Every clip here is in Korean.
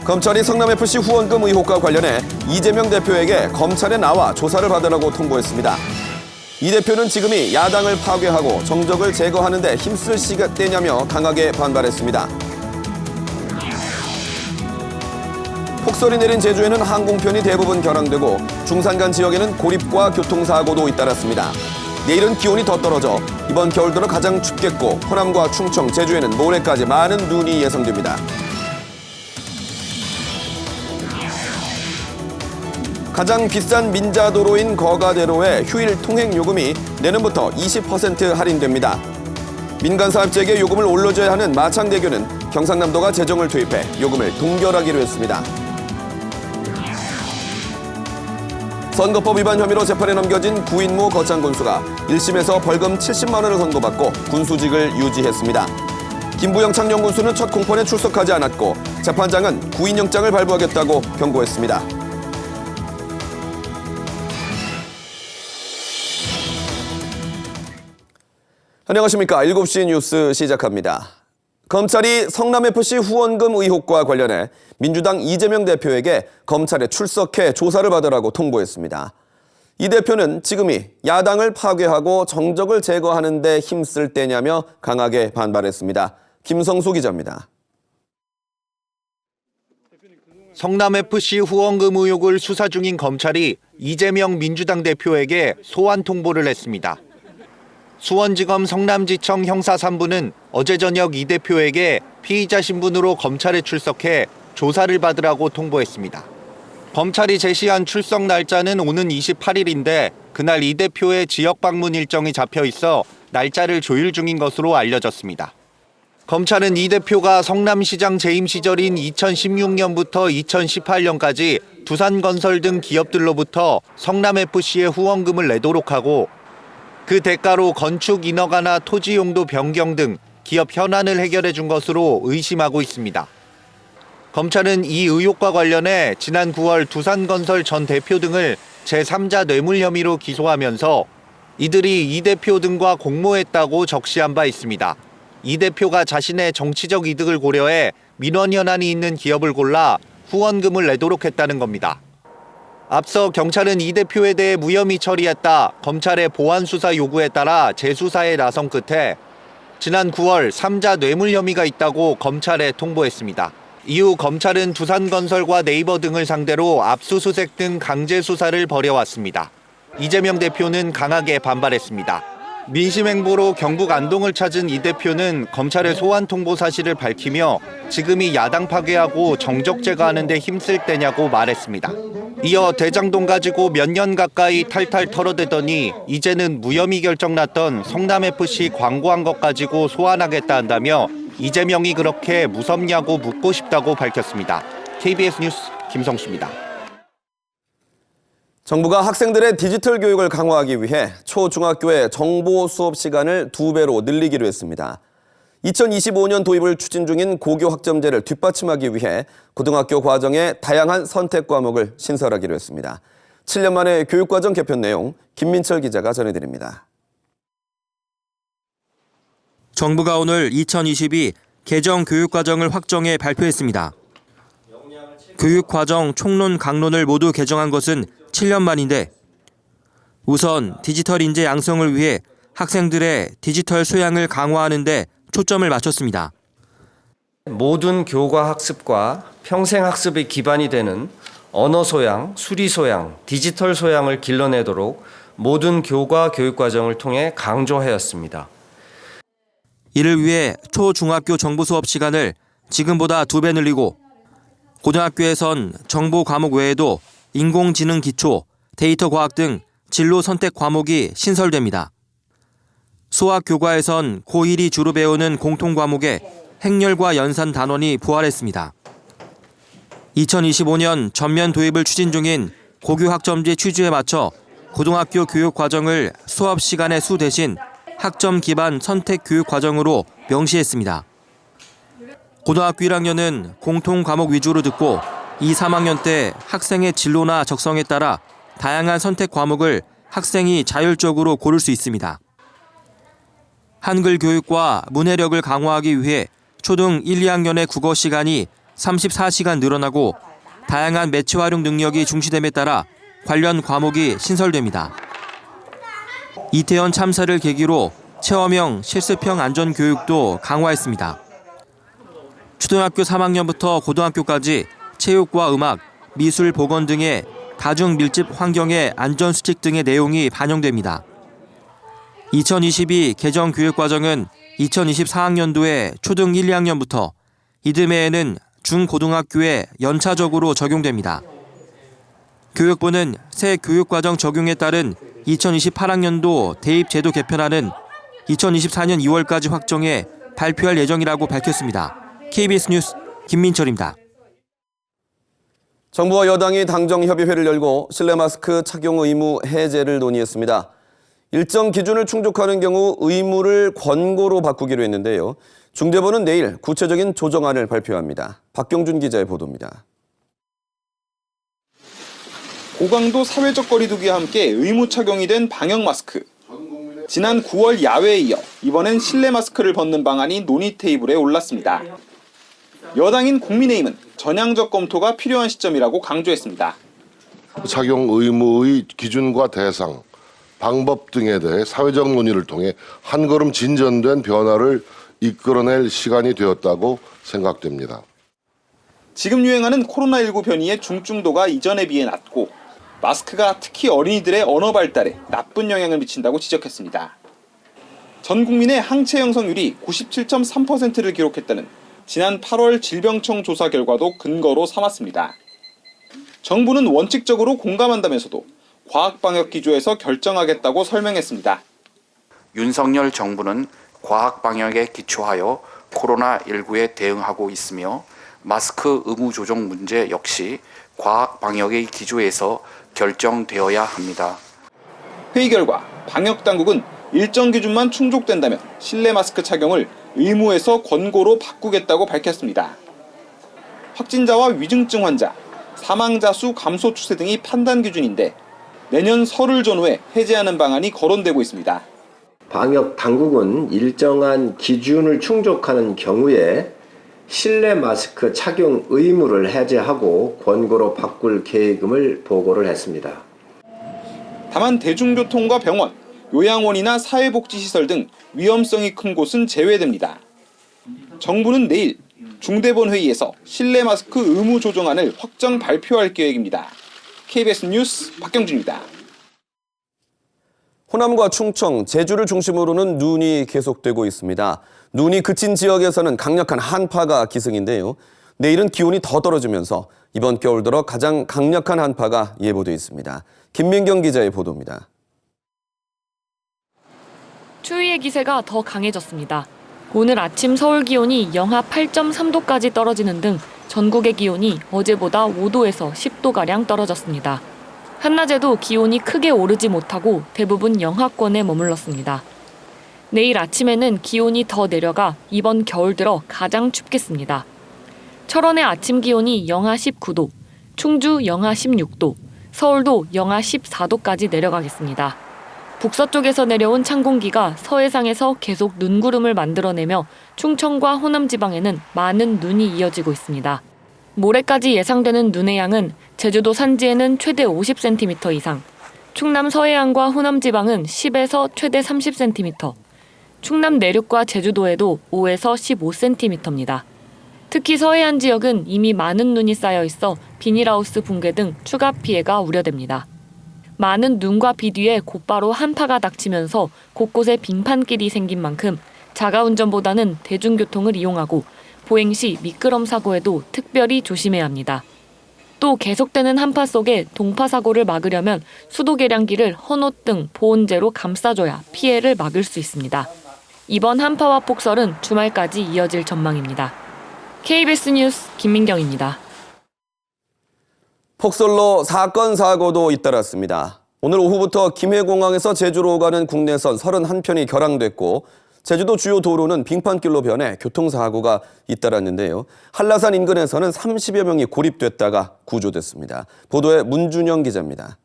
검찰이 성남FC 후원금 의혹과 관련해 이재명 대표에게 검찰에 나와 조사를 받으라고 통보했습니다. 이 대표는 지금이 야당을 파괴하고 정적을 제거하는 데 힘쓸 시간대냐며 강하게 반발했습니다. 폭설이 내린 제주에는 항공편이 대부분 결항되고 중산간 지역에는 고립과 교통사고도 잇따랐습니다. 내일은 기온이 더 떨어져 이번 겨울 들어 가장 춥겠고 호남과 충청, 제주에는 모레까지 많은 눈이 예상됩니다. 가장 비싼 민자도로인 거가대로의 휴일 통행 요금이 내년부터 20% 할인됩니다. 민간 사업자에게 요금을 올려줘야 하는 마창대교는 경상남도가 재정을 투입해 요금을 동결하기로 했습니다. 선거법 위반 혐의로 재판에 넘겨진 구인모 거창군수가 1심에서 벌금 70만 원을 선고받고 군수직을 유지했습니다. 김부영 창녕군수는 첫 공판에 출석하지 않았고 재판장은 구인영장을 발부하겠다고 경고했습니다. 안녕하십니까. 7시 뉴스 시작합니다. 검찰이 성남FC 후원금 의혹과 관련해 민주당 이재명 대표에게 검찰에 출석해 조사를 받으라고 통보했습니다. 이 대표는 지금이 야당을 파괴하고 정적을 제거하는 데 힘쓸 때냐며 강하게 반발했습니다. 김성수 기자입니다. 성남FC 후원금 의혹을 수사 중인 검찰이 이재명 민주당 대표에게 소환 통보를 했습니다. 수원지검 성남지청 형사 3부는 어제 저녁 이 대표에게 피의자 신분으로 검찰에 출석해 조사를 받으라고 통보했습니다. 검찰이 제시한 출석 날짜는 오는 28일인데 그날 이 대표의 지역 방문 일정이 잡혀 있어 날짜를 조율 중인 것으로 알려졌습니다. 검찰은 이 대표가 성남시장 재임 시절인 2016년부터 2018년까지 두산건설 등 기업들로부터 성남FC에 후원금을 내도록 하고 그 대가로 건축 인허가나 토지 용도 변경 등 기업 현안을 해결해 준 것으로 의심하고 있습니다. 검찰은 이 의혹과 관련해 지난 9월 두산건설 전 대표 등을 제3자 뇌물 혐의로 기소하면서 이들이 이 대표 등과 공모했다고 적시한 바 있습니다. 이 대표가 자신의 정치적 이득을 고려해 민원 현안이 있는 기업을 골라 후원금을 내도록 했다는 겁니다. 앞서 경찰은 이 대표에 대해 무혐의 처리했다 검찰의 보완 수사 요구에 따라 재수사에 나선 끝에 지난 9월 3자 뇌물 혐의가 있다고 검찰에 통보했습니다. 이후 검찰은 두산건설과 네이버 등을 상대로 압수수색 등 강제 수사를 벌여왔습니다. 이재명 대표는 강하게 반발했습니다. 민심 행보로 경북 안동을 찾은 이 대표는 검찰의 소환 통보 사실을 밝히며 지금이 야당 파괴하고 정적 제거하는 데 힘쓸 때냐고 말했습니다. 이어 대장동 가지고 몇 년 가까이 탈탈 털어대더니 이제는 무혐의 결정 났던 성남FC 광고한 것 가지고 소환하겠다 한다며 이재명이 그렇게 무섭냐고 묻고 싶다고 밝혔습니다. KBS 뉴스 김성수입니다. 정부가 학생들의 디지털 교육을 강화하기 위해 초중학교의 정보 수업 시간을 2배로 늘리기로 했습니다. 2025년 도입을 추진 중인 고교 학점제를 뒷받침하기 위해 고등학교 과정에 다양한 선택 과목을 신설하기로 했습니다. 7년 만에 교육과정 개편 내용 김민철 기자가 전해드립니다. 정부가 오늘 2022 개정 교육과정을 확정해 발표했습니다. 교육과정 총론 강론을 모두 개정한 것은 7년 만인데 우선 디지털 인재 양성을 위해 학생들의 디지털 소양을 강화하는 데 초점을 맞췄습니다. 모든 교과 학습과 평생 학습의 기반이 되는 언어 소양, 수리 소양, 디지털 소양을 길러내도록 모든 교과 교육과정을 통해 강조하였습니다. 이를 위해 초중학교 정보 수업 시간을 지금보다 2배 늘리고 고등학교에선 정보 과목 외에도 인공지능 기초, 데이터 과학 등 진로 선택 과목이 신설됩니다. 수학 교과에선 고1이 주로 배우는 공통 과목에 행렬과 연산 단원이 부활했습니다. 2025년 전면 도입을 추진 중인 고교 학점제 취지에 맞춰 고등학교 교육 과정을 수업 시간의 수 대신 학점 기반 선택 교육 과정으로 명시했습니다. 고등학교 1학년은 공통 과목 위주로 듣고 2, 3학년 때 학생의 진로나 적성에 따라 다양한 선택 과목을 학생이 자율적으로 고를 수 있습니다. 한글 교육과 문해력을 강화하기 위해 초등 1, 2학년의 국어 시간이 34시간 늘어나고 다양한 매체 활용 능력이 중시됨에 따라 관련 과목이 신설됩니다. 이태원 참사를 계기로 체험형, 실습형 안전교육도 강화했습니다. 초등학교 3학년부터 고등학교까지 체육과 음악, 미술, 보건 등의 가중 밀집 환경의 안전수칙 등의 내용이 반영됩니다. 2022 개정 교육과정은 2024학년도에 초등 1, 2학년부터 이듬해에는 중고등학교에 연차적으로 적용됩니다. 교육부는 새 교육과정 적용에 따른 2028학년도 대입 제도 개편안은 2024년 2월까지 확정해 발표할 예정이라고 밝혔습니다. KBS 뉴스 김민철입니다. 정부와 여당이 당정협의회를 열고 실내 마스크 착용 의무 해제를 논의했습니다. 일정 기준을 충족하는 경우 의무를 권고로 바꾸기로 했는데요. 중대본은 내일 구체적인 조정안을 발표합니다. 박경준 기자의 보도입니다. 고강도 사회적 거리 두기와 함께 의무 착용이 된 방역 마스크. 지난 9월 야외에 이어 이번엔 실내 마스크를 벗는 방안이 논의 테이블에 올랐습니다. 여당인 국민의힘은 전향적 검토가 필요한 시점이라고 강조했습니다. 착용 의무의 기준과 대상, 방법 등에 대해 사회적 논의를 통해 한 걸음 진전된 변화를 이끌어낼 시간이 되었다고 생각됩니다. 지금 유행하는 코로나19 변이의 중증도가 이전에 비해 낮고 마스크가 특히 어린이들의 언어 발달에 나쁜 영향을 미친다고 지적했습니다. 전 국민의 항체 형성률이 97.3%를 기록했다는 지난 8월 질병청 조사 결과도 근거로 삼았습니다. 정부는 원칙적으로 공감한다면서도 과학방역기조에서 결정하겠다고 설명했습니다. 윤석열 정부는 과학방역에 기초하여 코로나19에 대응하고 있으며 마스크 의무 조정 문제 역시 과학방역의 기조에서 결정되어야 합니다. 회의 결과 방역당국은 일정 기준만 충족된다면 실내 마스크 착용을 의무에서 권고로 바꾸겠다고 밝혔습니다. 확진자와 위중증 환자, 사망자 수 감소 추세 등이 판단 기준인데 내년 설을 전후에 해제하는 방안이 거론되고 있습니다. 방역 당국은 일정한 기준을 충족하는 경우에 실내 마스크 착용 의무를 해제하고 권고로 바꿀 계획임을 보고를 했습니다. 다만 대중교통과 병원, 요양원이나 사회복지시설 등 위험성이 큰 곳은 제외됩니다. 정부는 내일 중대본 회의에서 실내 마스크 의무 조정안을 확정 발표할 계획입니다. KBS 뉴스 박경준입니다. 호남과 충청, 제주를 중심으로는 눈이 계속되고 있습니다. 눈이 그친 지역에서는 강력한 한파가 기승인데요. 내일은 기온이 더 떨어지면서 이번 겨울 들어 가장 강력한 한파가 예보돼 있습니다. 김민경 기자의 보도입니다. 추위의 기세가 더 강해졌습니다. 오늘 아침 서울 기온이 영하 8.3도까지 떨어지는 등 전국의 기온이 어제보다 5도에서 10도가량 떨어졌습니다. 한낮에도 기온이 크게 오르지 못하고 대부분 영하권에 머물렀습니다. 내일 아침에는 기온이 더 내려가 이번 겨울 들어 가장 춥겠습니다. 철원의 아침 기온이 영하 19도, 충주 영하 16도, 서울도 영하 14도까지 내려가겠습니다. 북서쪽에서 내려온 찬 공기가 서해상에서 계속 눈구름을 만들어내며 충청과 호남 지방에는 많은 눈이 이어지고 있습니다. 모레까지 예상되는 눈의 양은 제주도 산지에는 최대 50cm 이상, 충남 서해안과 호남 지방은 10에서 최대 30cm, 충남 내륙과 제주도에도 5에서 15cm입니다. 특히 서해안 지역은 이미 많은 눈이 쌓여 있어 비닐하우스 붕괴 등 추가 피해가 우려됩니다. 많은 눈과 비 뒤에 곧바로 한파가 닥치면서 곳곳에 빙판길이 생긴 만큼 자가운전보다는 대중교통을 이용하고 보행 시 미끄럼 사고에도 특별히 조심해야 합니다. 또 계속되는 한파 속에 동파 사고를 막으려면 수도 계량기를 헌옷 등 보온재로 감싸줘야 피해를 막을 수 있습니다. 이번 한파와 폭설은 주말까지 이어질 전망입니다. KBS 뉴스 김민경입니다. 폭설로 사건 사고도 잇따랐습니다. 오늘 오후부터 김해공항에서 제주로 가는 국내선 31편이 결항됐고 제주도 주요 도로는 빙판길로 변해 교통사고가 잇따랐는데요. 한라산 인근에서는 30여 명이 고립됐다가 구조됐습니다. 보도에 문준영 기자입니다.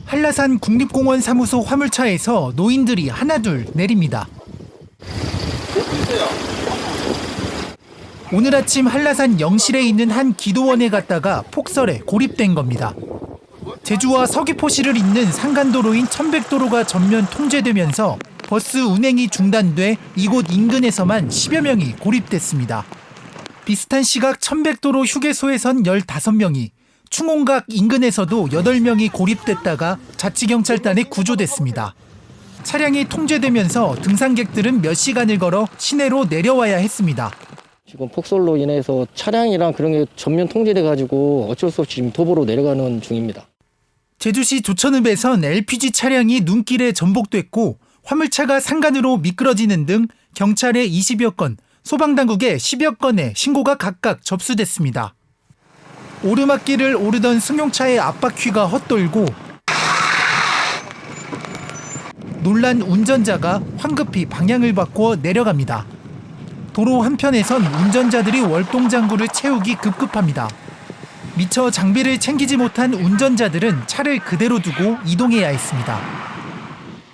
한라산 국립공원 사무소 화물차에서 노인들이 하나둘 내립니다. 오늘 아침 한라산 영실에 있는 한 기도원에 갔다가 폭설에 고립된 겁니다. 제주와 서귀포시를 잇는 상간도로인 천백도로가 전면 통제되면서 버스 운행이 중단돼 이곳 인근에서만 10여 명이 고립됐습니다. 비슷한 시각 천백도로 휴게소에선 15명이, 충홍각 인근에서도 8명이 고립됐다가 자치경찰단에 구조됐습니다. 차량이 통제되면서 등산객들은 몇 시간을 걸어 시내로 내려와야 했습니다. 지금 폭설로 인해서 차량이랑 그런 게 전면 통제돼가지고 어쩔 수 없이 지금 도보로 내려가는 중입니다. 제주시 조천읍에선 LPG 차량이 눈길에 전복됐고 화물차가 상간으로 미끄러지는 등 경찰에 20여 건, 소방당국에 10여 건의 신고가 각각 접수됐습니다. 오르막길을 오르던 승용차의 앞바퀴가 헛돌고 놀란 운전자가 황급히 방향을 바꾸어 내려갑니다. 도로 한편에선 운전자들이 월동장구를 채우기 급급합니다. 미처 장비를 챙기지 못한 운전자들은 차를 그대로 두고 이동해야 했습니다.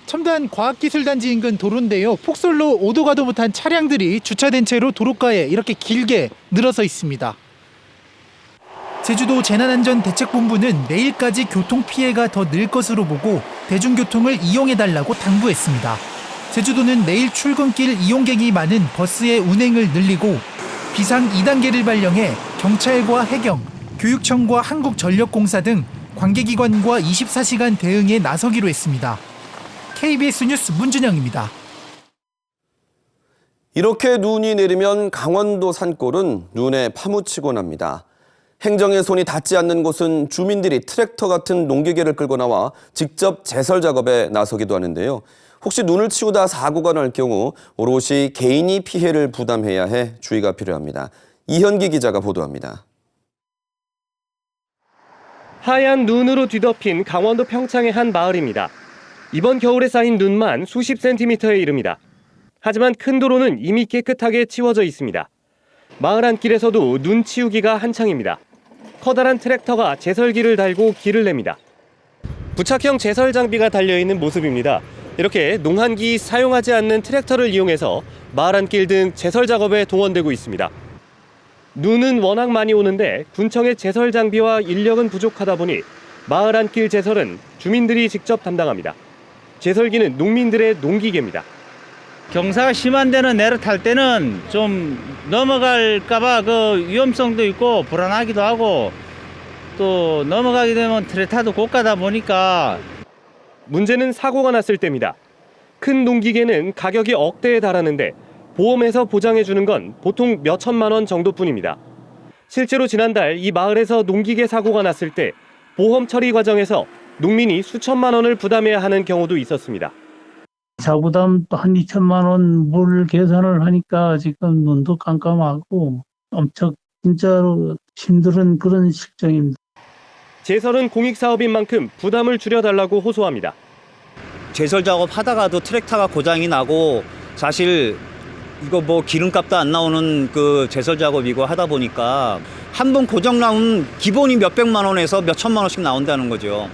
첨단 과학기술단지 인근 도로인데요. 폭설로 오도 가도 못한 차량들이 주차된 채로 도로가에 이렇게 길게 늘어서 있습니다. 제주도 재난안전대책본부는 내일까지 교통피해가 더 늘 것으로 보고 대중교통을 이용해달라고 당부했습니다. 제주도는 내일 출근길 이용객이 많은 버스의 운행을 늘리고 비상 2단계를 발령해 경찰과 해경, 교육청과 한국전력공사 등 관계기관과 24시간 대응에 나서기로 했습니다. KBS 뉴스 문준영입니다. 이렇게 눈이 내리면 강원도 산골은 눈에 파묻히곤 합니다. 행정의 손이 닿지 않는 곳은 주민들이 트랙터 같은 농기계를 끌고 나와 직접 제설 작업에 나서기도 하는데요. 혹시 눈을 치우다 사고가 날 경우 오롯이 개인이 피해를 부담해야 해 주의가 필요합니다. 이현기 기자가 보도합니다. 하얀 눈으로 뒤덮인 강원도 평창의 한 마을입니다. 이번 겨울에 쌓인 눈만 수십 센티미터에 이릅니다. 하지만 큰 도로는 이미 깨끗하게 치워져 있습니다. 마을 안길에서도 눈 치우기가 한창입니다. 커다란 트랙터가 제설기를 달고 길을 냅니다. 부착형 제설 장비가 달려있는 모습입니다. 이렇게 농한기 사용하지 않는 트랙터를 이용해서 마을 안길 등 제설 작업에 동원되고 있습니다. 눈은 워낙 많이 오는데 군청의 제설 장비와 인력은 부족하다 보니 마을 안길 제설은 주민들이 직접 담당합니다. 제설기는 농민들의 농기계입니다. 경사가 심한 데는 내려탈 때는 좀 넘어갈까봐 그 위험성도 있고 불안하기도 하고 또 넘어가게 되면 트랙터도 고가다 보니까 문제는 사고가 났을 때입니다. 큰 농기계는 가격이 억대에 달하는데 보험에서 보장해주는 건 보통 몇 천만 원 정도뿐입니다. 실제로 지난달 이 마을에서 농기계 사고가 났을 때 보험 처리 과정에서 농민이 수천만 원을 부담해야 하는 경우도 있었습니다. 자부담도 한 2천만 원 물 계산을 하니까 지금 눈도 깜깜하고 엄청 진짜로 힘든 그런 실정입니다. 제설은 공익사업인 만큼 부담을 줄여달라고 호소합니다. 제설 작업 하다가도 트랙터가 고장이 나고 사실 이거 뭐 기름값도 안 나오는 그 제설 작업이고 하다 보니까 한 번 고장 나면 기본이 몇백만 원에서 몇천만 원씩 나온다는 거죠.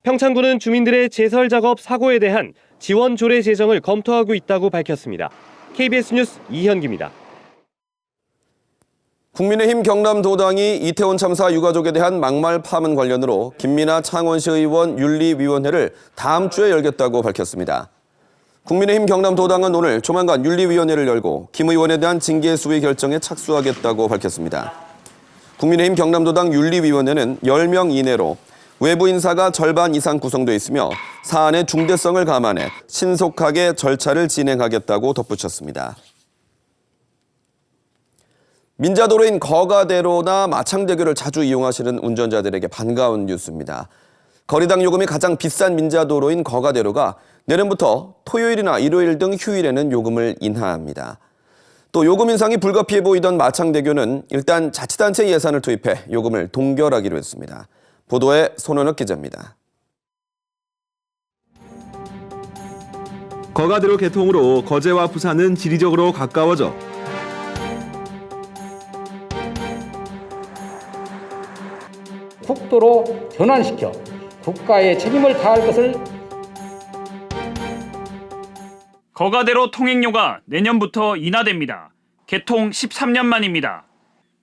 평창군은 주민들의 제설 작업 사고에 대한 지원 조례 제정을 검토하고 있다고 밝혔습니다. KBS 뉴스 이현기입니다. 국민의힘 경남도당이 이태원 참사 유가족에 대한 막말 파문 관련으로 김민아 창원시 의원 윤리위원회를 다음 주에 열겠다고 밝혔습니다. 국민의힘 경남도당은 오늘 조만간 윤리위원회를 열고 김 의원에 대한 징계 수위 결정에 착수하겠다고 밝혔습니다. 국민의힘 경남도당 윤리위원회는 10명 이내로 외부 인사가 절반 이상 구성돼 있으며 사안의 중대성을 감안해 신속하게 절차를 진행하겠다고 덧붙였습니다. 민자도로인 거가대로나 마창대교를 자주 이용하시는 운전자들에게 반가운 뉴스입니다. 거리당 요금이 가장 비싼 민자도로인 거가대로가 내년부터 토요일이나 일요일 등 휴일에는 요금을 인하합니다. 또 요금 인상이 불가피해 보이던 마창대교는 일단 자치단체 예산을 투입해 요금을 동결하기로 했습니다. 보도에 손원혁 기자입니다. 거가대로 개통으로 거제와 부산은 지리적으로 가까워져 국도로 전환시켜 국가의 책임을 다할 것을. 거가대로 통행료가 내년부터 인하됩니다. 개통 13년 만입니다.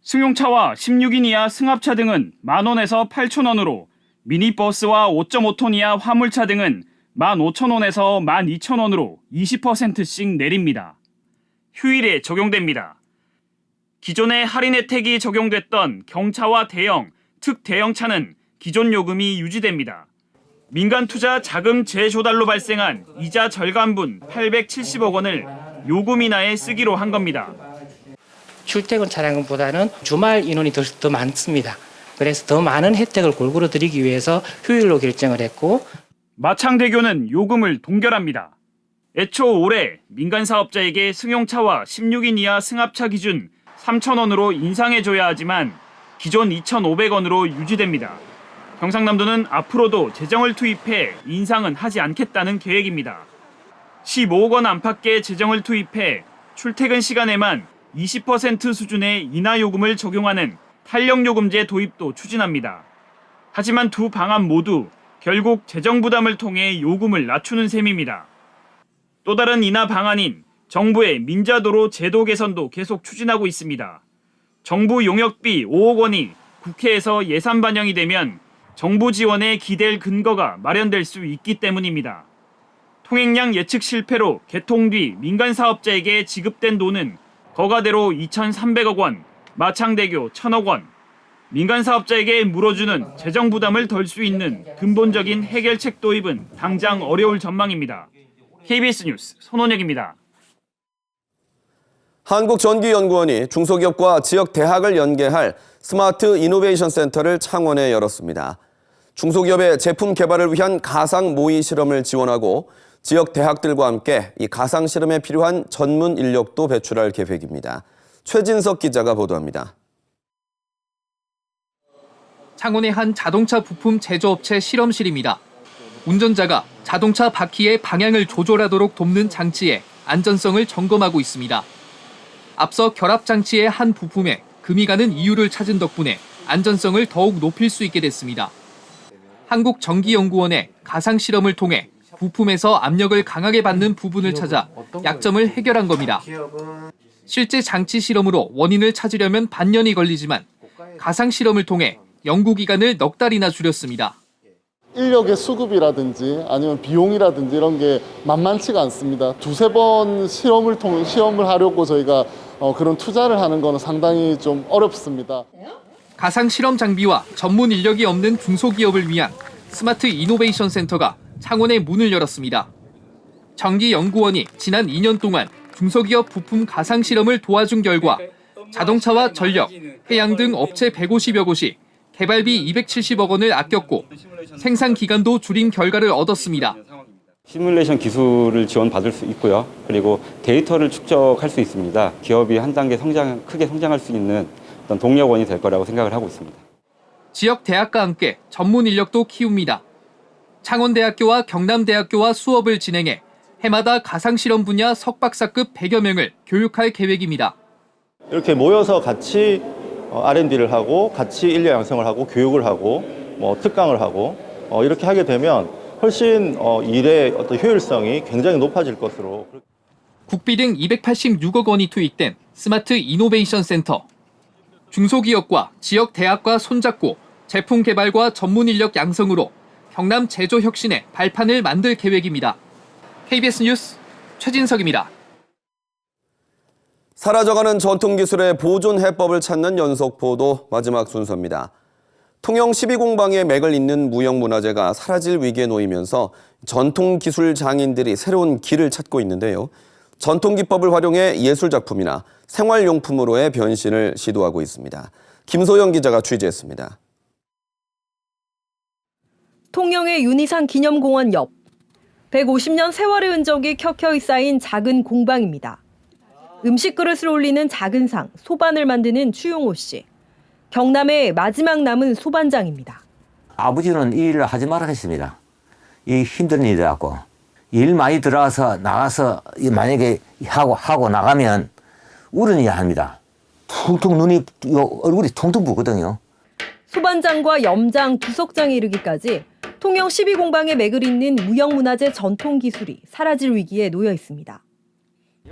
승용차와 16인 이하 승합차 등은 10,000원에서 8,000원으로 미니버스와 5.5톤 이하 화물차 등은 15,000원에서 12,000원으로 20%씩 내립니다. 휴일에 적용됩니다. 기존에 할인 혜택이 적용됐던 경차와 대형, 특대형차는 기존 요금이 유지됩니다. 민간 투자 자금 재조달로 발생한 이자 절감분 870억 원을 요금 인하에 쓰기로 한 겁니다. 출퇴근 차량보다는 주말 인원이 더 많습니다. 그래서 더 많은 혜택을 골고루 드리기 위해서 휴일로 결정을 했고, 마창대교는 요금을 동결합니다. 애초 올해 민간 사업자에게 승용차와 16인 이하 승합차 기준 3,000원으로 인상해줘야 하지만 기존 2,500원으로 유지됩니다. 경상남도는 앞으로도 재정을 투입해 인상은 하지 않겠다는 계획입니다. 15억 원 안팎의 재정을 투입해 출퇴근 시간에만 20% 수준의 인하 요금을 적용하는 탄력요금제 도입도 추진합니다. 하지만 두 방안 모두 결국 재정 부담을 통해 요금을 낮추는 셈입니다. 또 다른 인하 방안인 정부의 민자도로 제도 개선도 계속 추진하고 있습니다. 정부 용역비 5억 원이 국회에서 예산 반영이 되면 정부 지원에 기댈 근거가 마련될 수 있기 때문입니다. 통행량 예측 실패로 개통 뒤 민간 사업자에게 지급된 돈은 거가대로 2,300억 원, 마창대교 1,000억 원, 민간 사업자에게 물어주는 재정 부담을 덜 수 있는 근본적인 해결책 도입은 당장 어려울 전망입니다. KBS 뉴스 손원혁입니다. 한국전기연구원이 중소기업과 지역 대학을 연계할 스마트 이노베이션 센터를 창원에 열었습니다. 중소기업의 제품 개발을 위한 가상 모의 실험을 지원하고 지역 대학들과 함께 이 가상 실험에 필요한 전문 인력도 배출할 계획입니다. 최진석 기자가 보도합니다. 창원의 한 자동차 부품 제조업체 실험실입니다. 운전자가 자동차 바퀴의 방향을 조절하도록 돕는 장치의 안전성을 점검하고 있습니다. 앞서 결합 장치의 한 부품에 금이 가는 이유를 찾은 덕분에 안전성을 더욱 높일 수 있게 됐습니다. 한국전기연구원의 가상 실험을 통해 부품에서 압력을 강하게 받는 부분을 찾아 약점을 해결한 겁니다. 실제 장치 실험으로 원인을 찾으려면 반년이 걸리지만 가상 실험을 통해 연구 기간을 넉 달이나 줄였습니다. 인력의 수급이라든지 아니면 비용이라든지 이런 게 만만치가 않습니다. 두세 번 시험을 하려고 저희가 그런 투자를 하는 거는 상당히 좀 어렵습니다. 가상 실험 장비와 전문 인력이 없는 중소기업을 위한 스마트 이노베이션 센터가 창원에 문을 열었습니다. 전기연구원이 지난 2년 동안 중소기업 부품 가상 실험을 도와준 결과 자동차와 전력, 해양 등 업체 150여 곳이 개발비 270억 원을 아꼈고 생산 기간도 줄인 결과를 얻었습니다. 시뮬레이션 기술을 지원받을 수 있고요. 그리고 데이터를 축적할 수 있습니다. 기업이 한 단계 크게 성장할 수 있는 어떤 동력원이 될 거라고 생각을 하고 있습니다. 지역 대학과 함께 전문 인력도 키웁니다. 창원대학교와 경남대학교와 수업을 진행해 해마다 가상실험 분야 석박사급 100여 명을 교육할 계획입니다. 이렇게 모여서 같이 R&D를 하고 같이 인력 양성을 하고 교육을 하고 특강을 하고 이렇게 하게 되면 훨씬 일의 어떤 효율성이 굉장히 높아질 것으로. 국비 등 286억 원이 투입된 스마트 이노베이션 센터. 중소기업과 지역 대학과 손잡고 제품 개발과 전문 인력 양성으로 경남 제조 혁신의 발판을 만들 계획입니다. KBS 뉴스 최진석입니다. 사라져가는 전통기술의 보존 해법을 찾는 연속보도 마지막 순서입니다. 통영 12공방의 맥을 잇는 무형문화재가 사라질 위기에 놓이면서 전통기술 장인들이 새로운 길을 찾고 있는데요. 전통기법을 활용해 예술작품이나 생활용품으로의 변신을 시도하고 있습니다. 김소영 기자가 취재했습니다. 통영의 윤희산 기념공원 옆 150년 세월의 흔적이 켜켜이 쌓인 작은 공방입니다. 음식 그릇을 올리는 작은 상, 소반을 만드는 추용호 씨. 경남의 마지막 남은 소반장입니다. 아버지는 이 일을 하지 말라 했습니다. 이 힘든 일이라고. 일 많이 들어가서 나가서 만약에 하고 나가면 울어야 합니다. 퉁퉁 눈이 얼굴이 퉁퉁 부거든요. 소반장과 염장, 두석장에 이르기까지 통영 12공방의 맥을 잇는 무형문화재 전통기술이 사라질 위기에 놓여 있습니다.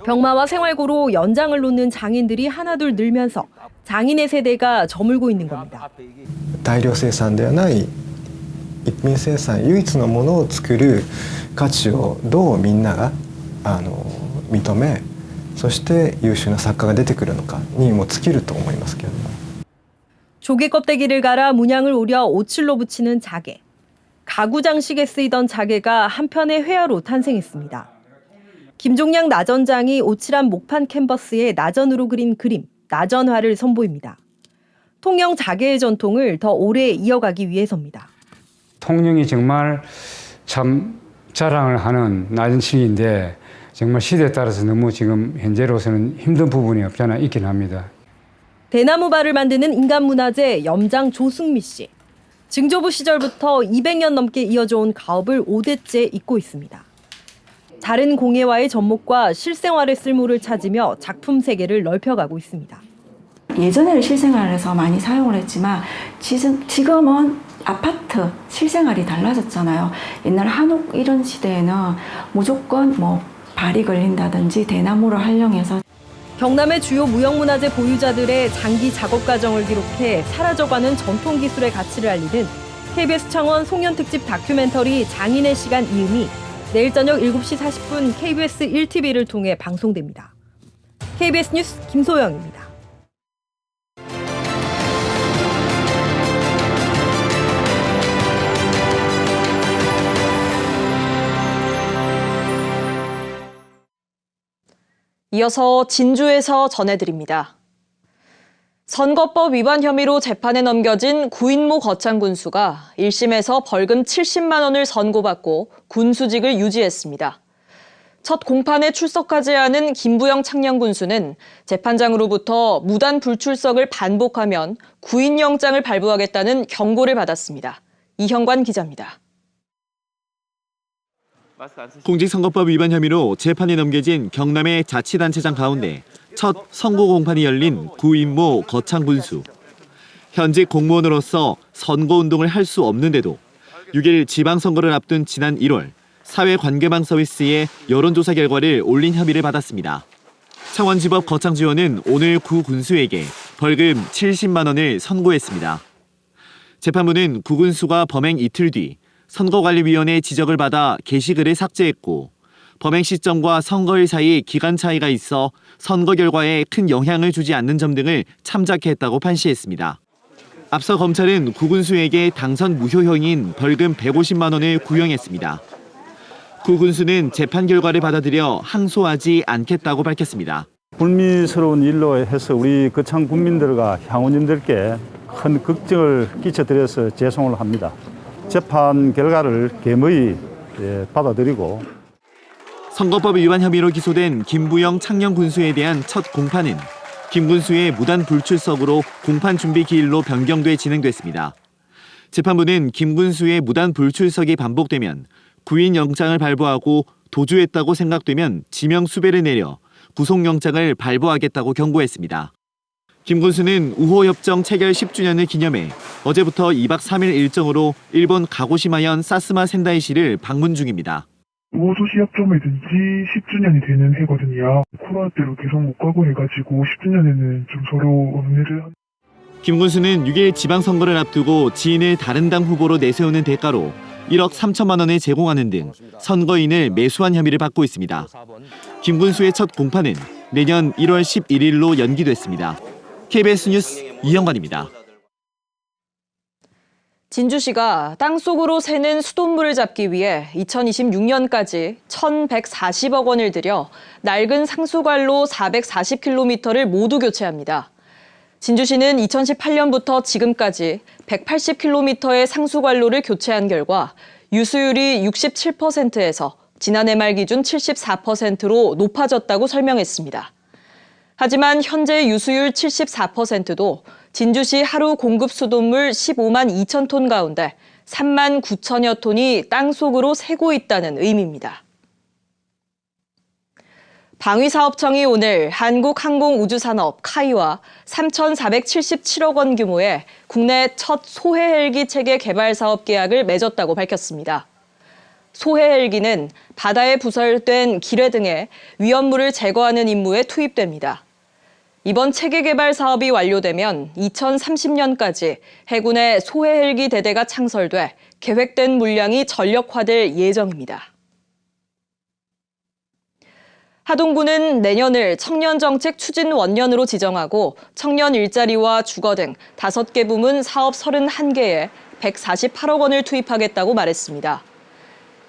병마와 생활고로 연장을 놓는 장인들이 하나둘 늘면서 장인의 세대가 저물고 있는 겁니다. 大量生産ではない一品生産唯一のものを作る価値をどうみんなが認め、そして優秀な作家が出てくるのかにも尽きると思いますけれども。 조개 껍데기를 갈아 문양을 오려 오칠로 붙이는 자개. 가구 장식에 쓰이던 자개가 한편의 회화로 탄생했습니다. 김종량 나전장이 오칠한 목판 캔버스에 나전으로 그린 그림, 나전화를 선보입니다. 통영 자개의 전통을 더 오래 이어가기 위해서입니다. 통영이 정말 참 자랑을 하는 나전식인데 정말 시대에 따라서 너무 지금 현재로서는 힘든 부분이 없지 않아 있긴 합니다. 대나무발을 만드는 인간문화재 염장 조승미 씨. 증조부 시절부터 200년 넘게 이어져 온 가업을 5대째 잇고 있습니다. 다른 공예와의 접목과 실생활의 쓸모를 찾으며 작품 세계를 넓혀가고 있습니다. 예전에는 실생활에서 많이 사용을 했지만 지금은 아파트 실생활이 달라졌잖아요. 옛날 한옥 이런 시대에는 무조건 발이 걸린다든지 대나무를 활용해서 경남의 주요 무형문화재 보유자들의 장기 작업 과정을 기록해 사라져가는 전통 기술의 가치를 알리는 KBS 창원 송년 특집 다큐멘터리 장인의 시간 이음이 내일 저녁 7시 40분 KBS 1TV를 통해 방송됩니다. KBS 뉴스 김소영입니다. 이어서 진주에서 전해드립니다. 선거법 위반 혐의로 재판에 넘겨진 구인모 거창 군수가 1심에서 벌금 70만 원을 선고받고 군수직을 유지했습니다. 첫 공판에 출석하지 않은 김부영 창녕 군수는 재판장으로부터 무단 불출석을 반복하면 구인영장을 발부하겠다는 경고를 받았습니다. 이형관 기자입니다. 공직선거법 위반 혐의로 재판에 넘겨진 경남의 자치단체장 가운데 첫 선고 공판이 열린 구인모 거창 군수. 현직 공무원으로서 선거운동을 할 수 없는데도 6일 지방선거를 앞둔 지난 1월 사회관계망 서비스의 여론조사 결과를 올린 혐의를 받았습니다. 창원지법 거창지원은 오늘 구 군수에게 벌금 70만 원을 선고했습니다. 재판부는 구 군수가 범행 이틀 뒤 선거관리위원회 지적을 받아 게시글을 삭제했고 범행 시점과 선거일 사이 기간 차이가 있어 선거 결과에 큰 영향을 주지 않는 점 등을 참작했다고 판시했습니다. 앞서 검찰은 구 군수에게 당선 무효형인 벌금 150만 원을 구형했습니다. 구 군수는 재판 결과를 받아들여 항소하지 않겠다고 밝혔습니다. 불미스러운 일로 해서 우리 거창 국민들과 향후님들께 큰 걱정을 끼쳐드려서 죄송을 합니다. 재판 결과를 겸허히 받아들이고 선거법 위반 혐의로 기소된 김부영 창녕 군수에 대한 첫 공판은 김 군수의 무단 불출석으로 공판 준비 기일로 변경돼 진행됐습니다. 재판부는 김 군수의 무단 불출석이 반복되면 구인영장을 발부하고 도주했다고 생각되면 지명 수배를 내려 구속영장을 발부하겠다고 경고했습니다. 김 군수는 우호협정 체결 10주년을 기념해 어제부터 2박 3일 일정으로 일본 가고시마현 사스마 센다이시를 방문 중입니다. 우호소시 협정을 든지 10주년이 되는 해거든요. 코로나 때로 계속 못 가고 해가지고 10주년에는 좀 서로 은혜를 김 군수는 6일 지방선거를 앞두고 지인을 다른 당 후보로 내세우는 대가로 1억 3천만 원을 제공하는 등 선거인을 매수한 혐의를 받고 있습니다. 김 군수의 첫 공판은 내년 1월 11일로 연기됐습니다. KBS 뉴스 이형관입니다. 진주시가 땅속으로 새는 수돗물을 잡기 위해 2026년까지 1,140억 원을 들여 낡은 상수관로 440km를 모두 교체합니다. 진주시는 2018년부터 지금까지 180km의 상수관로를 교체한 결과 유수율이 67%에서 지난해 말 기준 74%로 높아졌다고 설명했습니다. 하지만 현재 유수율 74%도 진주시 하루 공급 수돗물 15만 2천 톤 가운데 3만 9천여 톤이 땅속으로 새고 있다는 의미입니다. 방위사업청이 오늘 한국항공우주산업 카이와 3,477억 원 규모의 국내 첫 소해 헬기 체계 개발 사업 계약을 맺었다고 밝혔습니다. 소해 헬기는 바다에 부설된 기뢰 등의 위험물을 제거하는 임무에 투입됩니다. 이번 체계 개발 사업이 완료되면 2030년까지 해군의 소해 헬기 대대가 창설돼 계획된 물량이 전력화될 예정입니다. 하동구는 내년을 청년정책 추진 원년으로 지정하고 청년 일자리와 주거 등 5개 부문 사업 31개에 148억 원을 투입하겠다고 말했습니다.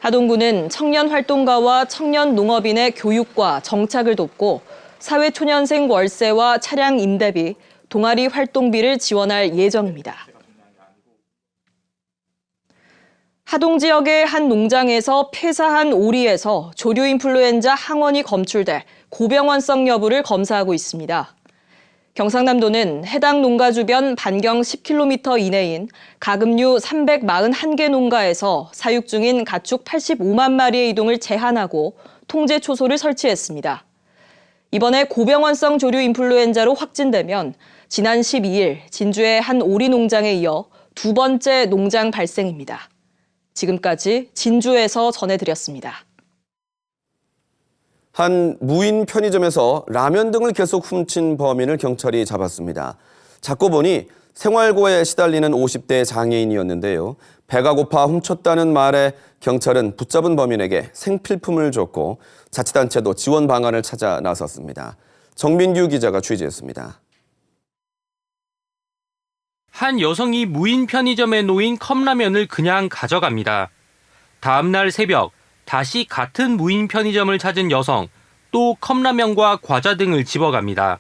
하동구는 청년 활동가와 청년 농업인의 교육과 정착을 돕고 사회초년생 월세와 차량 임대비, 동아리 활동비를 지원할 예정입니다. 하동 지역의 한 농장에서 폐사한 오리에서 조류 인플루엔자 항원이 검출돼 고병원성 여부를 검사하고 있습니다. 경상남도는 해당 농가 주변 반경 10km 이내인 가금류 341개 농가에서 사육 중인 가축 85만 마리의 이동을 제한하고 통제 초소를 설치했습니다. 이번에 고병원성 조류 인플루엔자로 확진되면 지난 12일 진주의 한 오리 농장에 이어 2번째 농장 발생입니다. 지금까지 진주에서 전해드렸습니다. 한 무인 편의점에서 라면 등을 계속 훔친 범인을 경찰이 잡았습니다. 잡고 보니 생활고에 시달리는 50대 장애인이었는데요. 배가 고파 훔쳤다는 말에 경찰은 붙잡은 범인에게 생필품을 줬고 자치단체도 지원 방안을 찾아 나섰습니다. 정민규 기자가 취재했습니다. 한 여성이 무인 편의점에 놓인 컵라면을 그냥 가져갑니다. 다음 날 새벽 다시 같은 무인 편의점을 찾은 여성, 또 컵라면과 과자 등을 집어갑니다.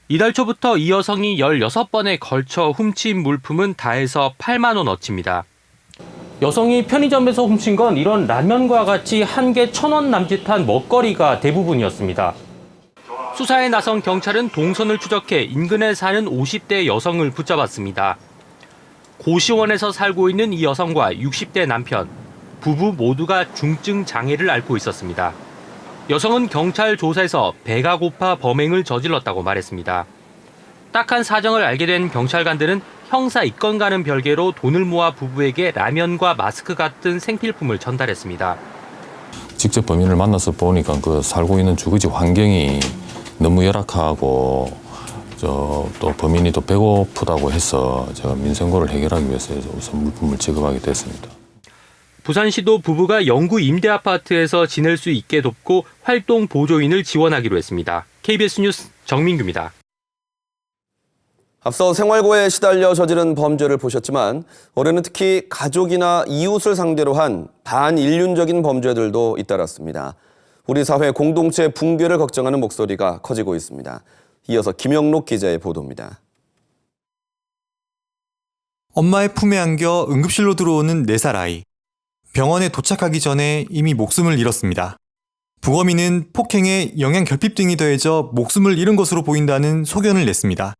이달 초부터 이 여성이 16번에 걸쳐 훔친 물품은 다 해서 8만 원어치입니다. 여성이 편의점에서 훔친 건 이런 라면과 같이 한 개 1,000원 남짓한 먹거리가 대부분이었습니다. 수사에 나선 경찰은 동선을 추적해 인근에 사는 50대 여성을 붙잡았습니다. 고시원에서 살고 있는 이 여성과 60대 남편, 부부 모두가 중증 장애를 앓고 있었습니다. 여성은 경찰 조사에서 배가 고파 범행을 저질렀다고 말했습니다. 딱한 사정을 알게 된 경찰관들은 형사 입건과는 별개로 돈을 모아 부부에게 라면과 마스크 같은 생필품을 전달했습니다. 직접 범인을 만나서 보니까 그 살고 있는 주거지 환경이 너무 열악하고 또 범인이 또 배고프다고 해서 제가 민생고를 해결하기 위해서 우선 물품을 지급하게 됐습니다. 부산시도 부부가 영구 임대 아파트에서 지낼 수 있게 돕고 활동 보조인을 지원하기로 했습니다. KBS 뉴스 정민규입니다. 앞서 생활고에 시달려 저지른 범죄를 보셨지만 올해는 특히 가족이나 이웃을 상대로 한 반인륜적인 범죄들도 잇따랐습니다. 우리 사회 공동체 붕괴를 걱정하는 목소리가 커지고 있습니다. 이어서 김영록 기자의 보도입니다. 엄마의 품에 안겨 응급실로 들어오는 4살 아이. 병원에 도착하기 전에 이미 목숨을 잃었습니다. 부검인은 폭행에 영양결핍 등이 더해져 목숨을 잃은 것으로 보인다는 소견을 냈습니다.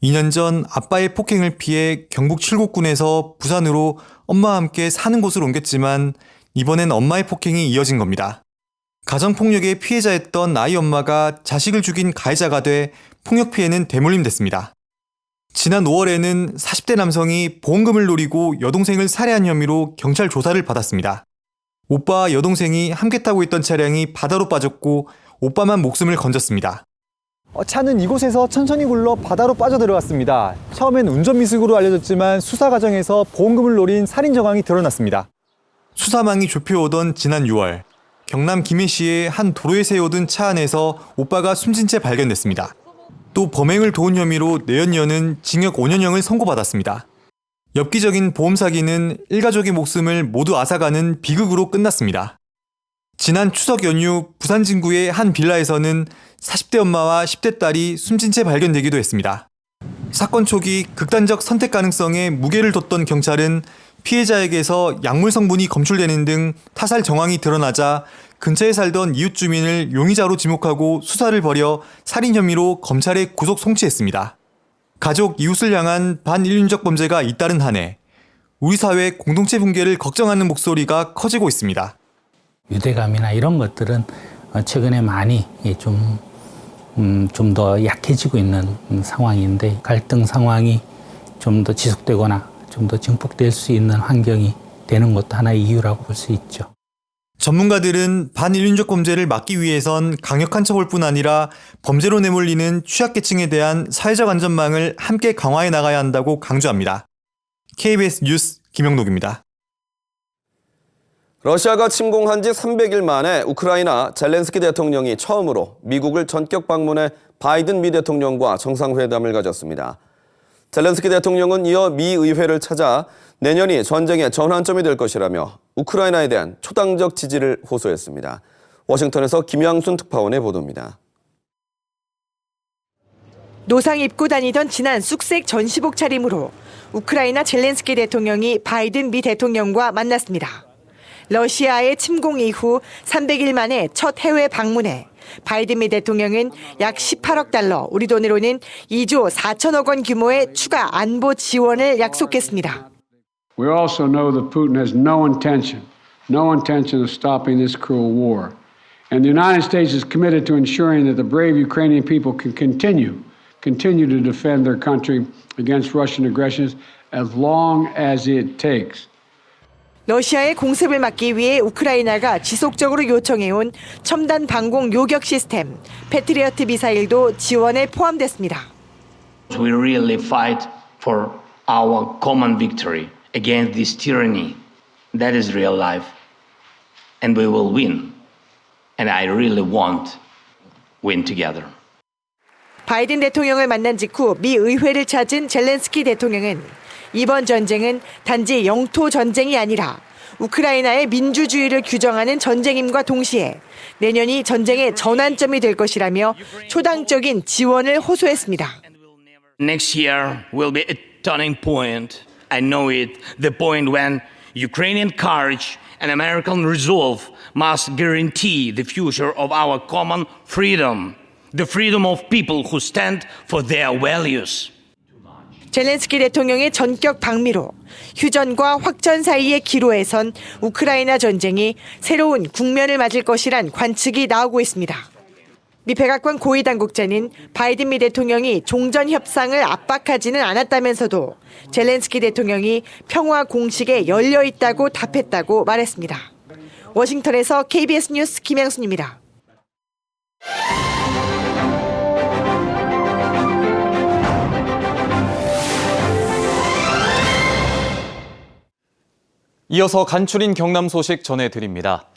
2년 전 아빠의 폭행을 피해 경북 칠곡군에서 부산으로 엄마와 함께 사는 곳을 옮겼지만 이번엔 엄마의 폭행이 이어진 겁니다. 가정폭력의 피해자였던 아이 엄마가 자식을 죽인 가해자가 돼 폭력 피해는 대물림됐습니다. 지난 5월에는 40대 남성이 보험금을 노리고 여동생을 살해한 혐의로 경찰 조사를 받았습니다. 오빠와 여동생이 함께 타고 있던 차량이 바다로 빠졌고 오빠만 목숨을 건졌습니다. 차는 이곳에서 천천히 굴러 바다로 빠져들어갔습니다. 처음엔 운전 미숙으로 알려졌지만 수사 과정에서 보험금을 노린 살인 정황이 드러났습니다. 수사망이 좁혀오던 지난 6월, 경남 김해시의 한 도로에 세워둔 차 안에서 오빠가 숨진 채 발견됐습니다. 또 범행을 도운 혐의로 내연녀는 징역 5년형을 선고받았습니다. 엽기적인 보험 사기는 일가족의 목숨을 모두 앗아가는 비극으로 끝났습니다. 지난 추석 연휴 부산 진구의 한 빌라에서는 40대 엄마와 10대 딸이 숨진 채 발견되기도 했습니다. 사건 초기 극단적 선택 가능성에 무게를 뒀던 경찰은 피해자에게서 약물 성분이 검출되는 등 타살 정황이 드러나자 근처에 살던 이웃 주민을 용의자로 지목하고 수사를 벌여 살인 혐의로 검찰에 구속 송치했습니다. 가족, 이웃을 향한 반인륜적 범죄가 잇따른 한 해, 우리 사회 공동체 붕괴를 걱정하는 목소리가 커지고 있습니다. 유대감이나 이런 것들은 최근에 많이 좀 더 약해지고 있는 상황인데 갈등 상황이 좀 더 지속되거나 좀 더 증폭될 수 있는 환경이 되는 것도 하나의 이유라고 볼 수 있죠. 전문가들은 반인륜적범죄를 막기 위해선 강력한 처벌뿐 아니라 범죄로 내몰리는 취약계층에 대한 사회적 안전망을 함께 강화해 나가야 한다고 강조합니다. KBS 뉴스 김영록입니다. 러시아가 침공한 지 300일 만에 우크라이나 젤렌스키 대통령이 처음으로 미국을 전격 방문해 바이든 미 대통령과 정상회담을 가졌습니다. 젤렌스키 대통령은 이어 미 의회를 찾아 내년이 전쟁의 전환점이 될 것이라며 우크라이나에 대한 초당적 지지를 호소했습니다. 워싱턴에서 김양순 특파원의 보도입니다. 노상 입고 다니던 진한 쑥색 전시복 차림으로 우크라이나 젤렌스키 대통령이 바이든 미 대통령과 만났습니다. 러시아의 침공 이후 300일 만에 첫 해외 방문에 바이든 미 대통령은 약 18억 달러, 우리 돈으로는 2조 4천억 원 규모의 추가 안보 지원을 약속했습니다. We also know that Putin has no intention of stopping this cruel war. And the United States is committed to ensuring that the brave Ukrainian people can continue to defend their country against Russian aggression as long as it takes. 러시아의 공습을 막기 위해 우크라이나가 지속적으로 요청해온 첨단 방공 요격 시스템 패트리어트 미사일도 지원에 포함됐습니다. We really fight for our common victory against this tyranny. That is real life. And we will win. And I really want win together. 바이든 대통령을 만난 직후 미 의회를 찾은 젤렌스키 대통령은 이번 전쟁은 단지 영토 전쟁이 아니라 우크라이나의 민주주의를 규정하는 전쟁임과 동시에 내년이 전쟁의 전환점이 될 것이라며 초당적인 지원을 호소했습니다. Next year will be a turning point. I know it. The point when Ukrainian courage and American resolve must guarantee the future of our common freedom. The freedom of people who stand for their values. 젤렌스키 대통령의 전격 방미로 휴전과 확전 사이의 기로에 선 우크라이나 전쟁이 새로운 국면을 맞을 것이란 관측이 나오고 있습니다. 미 백악관 고위 당국자는 바이든 미 대통령이 종전 협상을 압박하지는 않았다면서도 젤렌스키 대통령이 평화 공식에 열려 있다고 답했다고 말했습니다. 워싱턴에서 KBS 뉴스 김양순입니다. 이어서 간추린 경남 소식 전해드립니다.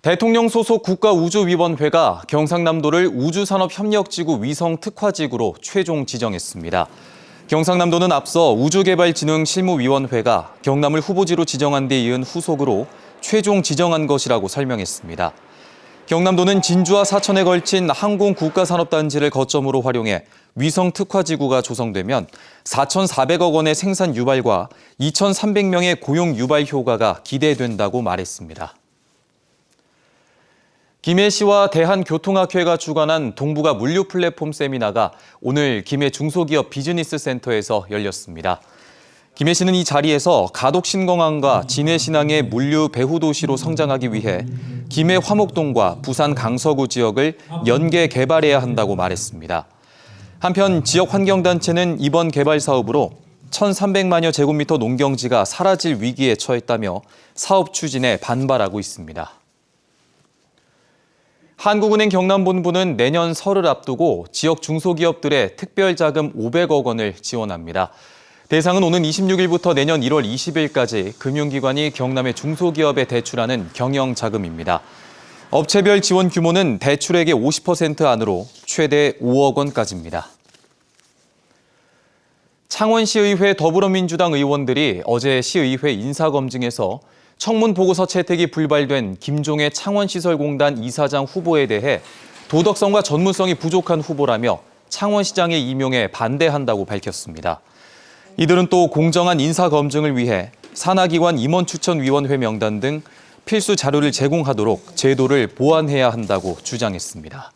대통령 소속 국가우주위원회가 경상남도를 우주산업협력지구 위성특화지구로 최종 지정했습니다. 경상남도는 앞서 우주개발진흥실무위원회가 경남을 후보지로 지정한 데 이은 후속으로 최종 지정한 것이라고 설명했습니다. 경남도는 진주와 사천에 걸친 항공국가산업단지를 거점으로 활용해 위성특화지구가 조성되면 4,400억 원의 생산 유발과 2,300명의 고용 유발 효과가 기대된다고 말했습니다. 김해시와 대한교통학회가 주관한 동북아 물류 플랫폼 세미나가 오늘 김해 중소기업 비즈니스센터에서 열렸습니다. 김해시는 이 자리에서 가덕신공항과 진해신항의 물류 배후 도시로 성장하기 위해 김해 화목동과 부산 강서구 지역을 연계 개발해야 한다고 말했습니다. 한편 지역 환경단체는 이번 개발 사업으로 1,300만여 제곱미터 농경지가 사라질 위기에 처했다며 사업 추진에 반발하고 있습니다. 한국은행 경남본부는 내년 설을 앞두고 지역 중소기업들의 특별자금 500억 원을 지원합니다. 대상은 오는 26일부터 내년 1월 20일까지 금융기관이 경남의 중소기업에 대출하는 경영자금입니다. 업체별 지원 규모는 대출액의 50% 안으로 최대 5억 원까지입니다. 창원시의회 더불어민주당 의원들이 어제 시의회 인사검증에서 청문보고서 채택이 불발된 김종애 창원시설공단 이사장 후보에 대해 도덕성과 전문성이 부족한 후보라며 창원시장의 임용에 반대한다고 밝혔습니다. 이들은 또 공정한 인사검증을 위해 산하기관 임원추천위원회 명단 등 필수 자료를 제공하도록 제도를 보완해야 한다고 주장했습니다.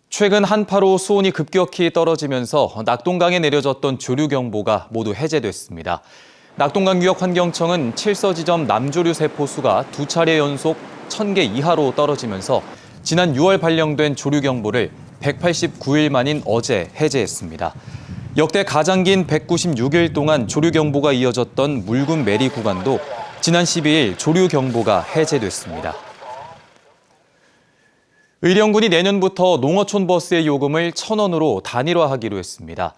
최근 한파로 수온이 급격히 떨어지면서 낙동강에 내려졌던 조류경보가 모두 해제됐습니다. 낙동강유역환경청은 칠서지점 남조류 세포수가 2차례 연속 1,000개 이하로 떨어지면서 지난 6월 발령된 조류경보를 189일 만인 어제 해제했습니다. 역대 가장 긴 196일 동안 조류경보가 이어졌던 물군 매리 구간도 지난 12일 조류 경보가 해제됐습니다. 의령군이 내년부터 농어촌 버스의 요금을 1,000원으로 단일화하기로 했습니다.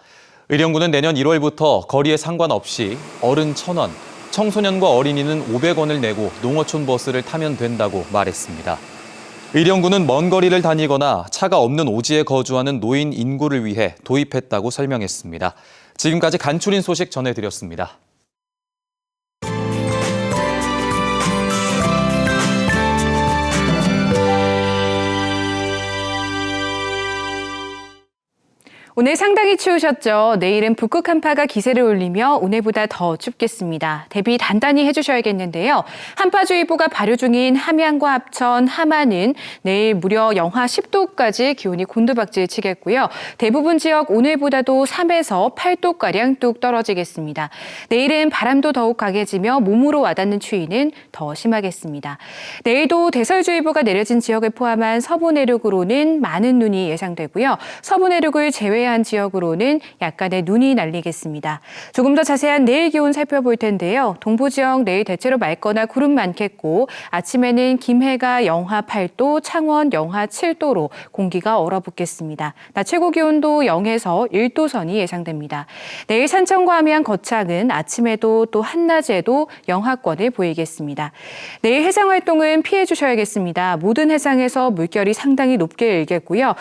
의령군은 내년 1월부터 거리에 상관없이 어른 1,000원, 청소년과 어린이는 500원을 내고 농어촌 버스를 타면 된다고 말했습니다. 의령군은 먼 거리를 다니거나 차가 없는 오지에 거주하는 노인 인구를 위해 도입했다고 설명했습니다. 지금까지 간추린 소식 전해드렸습니다. 오늘 상당히 추우셨죠? 내일은 북극 한파가 기세를 올리며 오늘보다 더 춥겠습니다. 대비 단단히 해주셔야겠는데요. 한파주의보가 발효 중인 함양과 합천, 함안은 내일 무려 영하 10도까지 기온이 곤두박질 치겠고요. 대부분 지역 오늘보다도 3에서 8도가량 뚝 떨어지겠습니다. 내일은 바람도 더욱 강해지며 몸으로 와닿는 추위는 더 심하겠습니다. 내일도 대설주의보가 내려진 지역을 포함한 서부 내륙으로는 많은 눈이 예상되고요. 서부 내륙을 제외한 지역으로는 약간의 눈이 날리겠습니다. 조금 더 자세한 내일 기온 살펴볼 텐데요. 동부 지역 내일 대체로 맑거나 구름 많겠고 아침에는 김해가 영하 8도, 창원 영하 7도로 공기가 얼어붙겠습니다. 낮 최고 기온도 0에서 1도 선이 예상됩니다. 내일 산청과 함양 거창은 아침에도 또 한낮에도 영하권을 보이겠습니다. 내일 해상 활동은 피해 주셔야겠습니다. 모든 해상에서 물결이 상당히 높게 일겠고요.